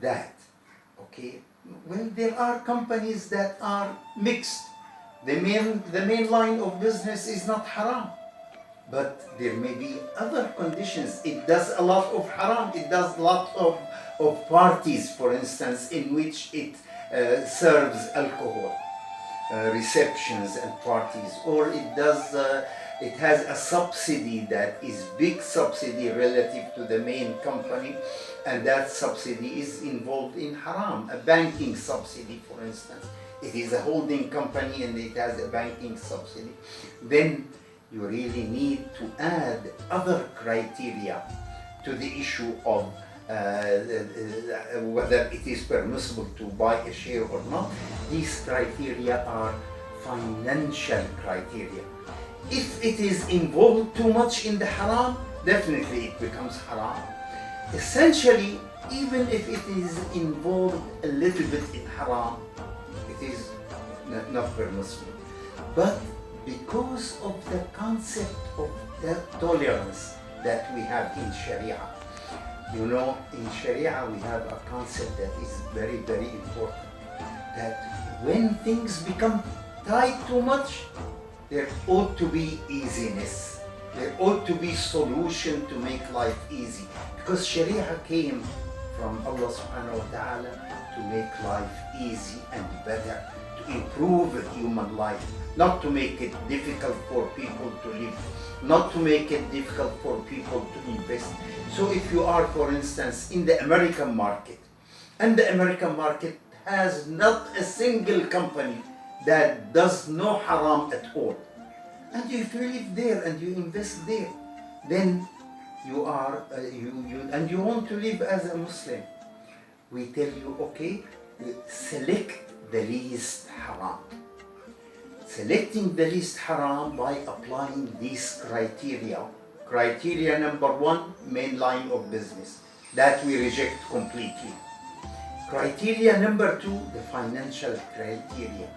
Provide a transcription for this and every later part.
that. Okay, well, there are companies that are mixed. The main line of business is not haram, but there may be other conditions. It does a lot of haram. It does a lot of parties, for instance, in which it serves alcohol, receptions and parties, or it has a subsidy that is big subsidy relative to the main company, and that subsidy is involved in haram. A banking subsidy, for instance, it is a holding company and it has a banking subsidy. Then you really need to add other criteria to the issue of whether it is permissible to buy a share or not. These criteria are financial criteria. If it is involved too much in the haram, definitely it becomes haram. Essentially, even if it is involved a little bit in haram, it is not permissible. But because of the concept of the tolerance that we have in Sharia, in Sharia we have a concept that is very, very important, that when things become tight too much, there ought to be easiness. There ought to be solution to make life easy. Because Sharia came from Allah subhanahu wa ta'ala to make life easy and better, to improve human life, not to make it difficult for people to live, not to make it difficult for people to invest. So if you are, for instance, in the American market, and the American market has not a single company that does no haram at all, and if you live there and you invest there, then you are and you want to live as a Muslim, we tell you, okay, select the least haram. Selecting the least haram by applying these criteria. Criteria number one, main line of business, that we reject completely. Criteria number two, the financial criteria.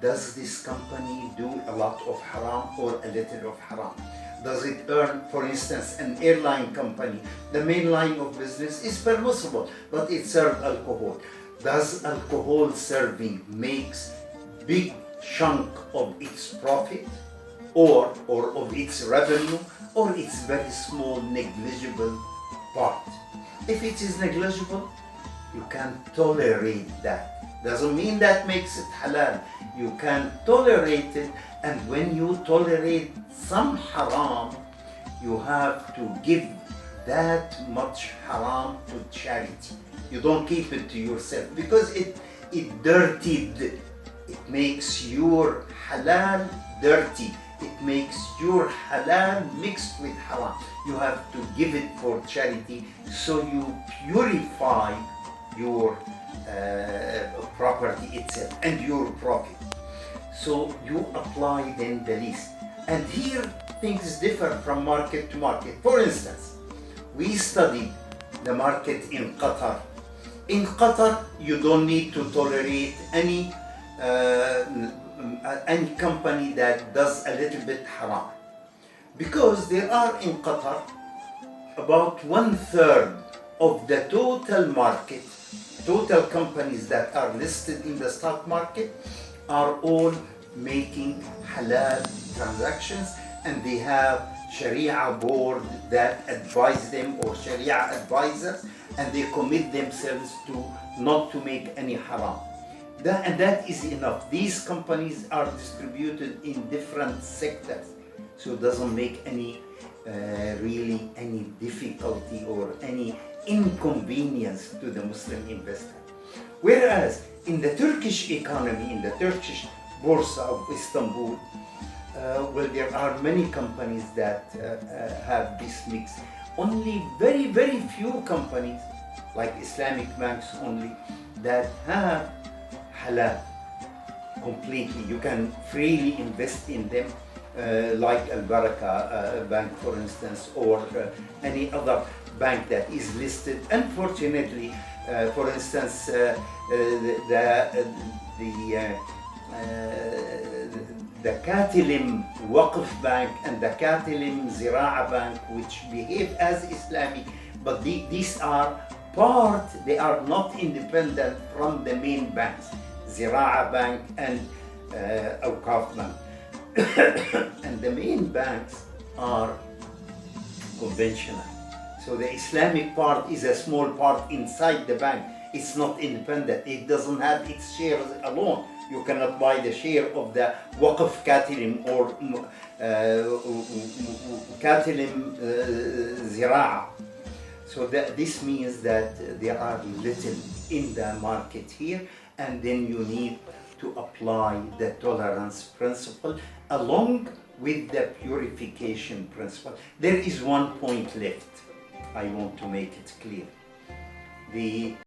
Does this company do a lot of haram or a little of haram? Does it earn, for instance, an airline company, the main line of business is permissible, but it serves alcohol. Does alcohol serving makes big chunk of its profit or of its revenue, or it's very small, negligible part? If it is negligible, you can tolerate that. Doesn't mean that makes it halal. You can tolerate it, and when you tolerate some haram, you have to give that much haram to charity. You don't keep it to yourself, because it dirtied. It makes your halal dirty. It makes your halal mixed with haram. You have to give it for charity, so you purify your property itself and your profit. So you apply then the least. And here things differ from market to market. For instance, we studied the market in Qatar. In Qatar, you don't need to tolerate any company that does a little bit haram, because there are in Qatar about 1/3 of the total market, total companies that are listed in the stock market are all making halal transactions, and they have Sharia board that advise them, or Sharia advisors, and they commit themselves to not to make any haram. And that is enough. These companies are distributed in different sectors, so it doesn't make any really any difficulty or any inconvenience to the Muslim investor. Whereas in the Turkish economy, in the Turkish Borsa of Istanbul, well, there are many companies that have this mix. Only very, very few companies, like Islamic banks only, that have halal completely. You can freely invest in them, like Al Baraka Bank, for instance, or any other bank that is listed. Unfortunately, for instance, the Katilim Waqf Bank and the Katilim Zira'a Bank, which behave as Islamic, but these are part, they are not independent from the main banks, Zira'a Bank and Awqaf Bank. And the main banks are conventional. So the Islamic part is a small part inside the bank. It's not independent. It doesn't have its shares alone. You cannot buy the share of the Waqf Katilim or Katilim Zira'a. So this means that there are little in the market here, and then you need to apply the tolerance principle along with the purification principle. There is one point left. I want to make it clear. The